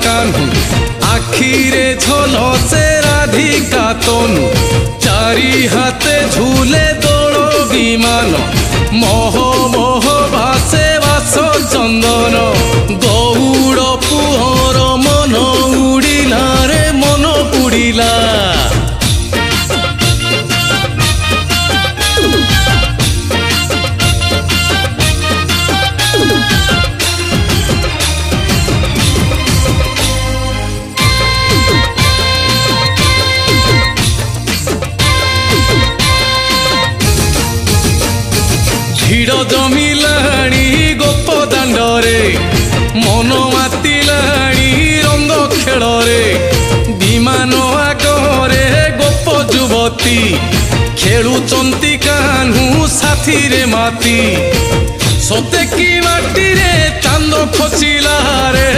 कान्हू आखिरे झलसे राधिका तनु चारि हाथे झूले दोल विमान मोह मोह भासे वास चंदन गौड़ पुहर मन उड़िला रे मन उड़िला ভিড় জমিলাণী গোপ দাণ্ডরে মন মাতিলাণী রঙ্গ খেলরে বিমান আগরে গোপ যুবতী খেলুচন্তি কাহ্নু সাথীরে মাতি সতে কি মাটিরে চাঁদ খচিলা রে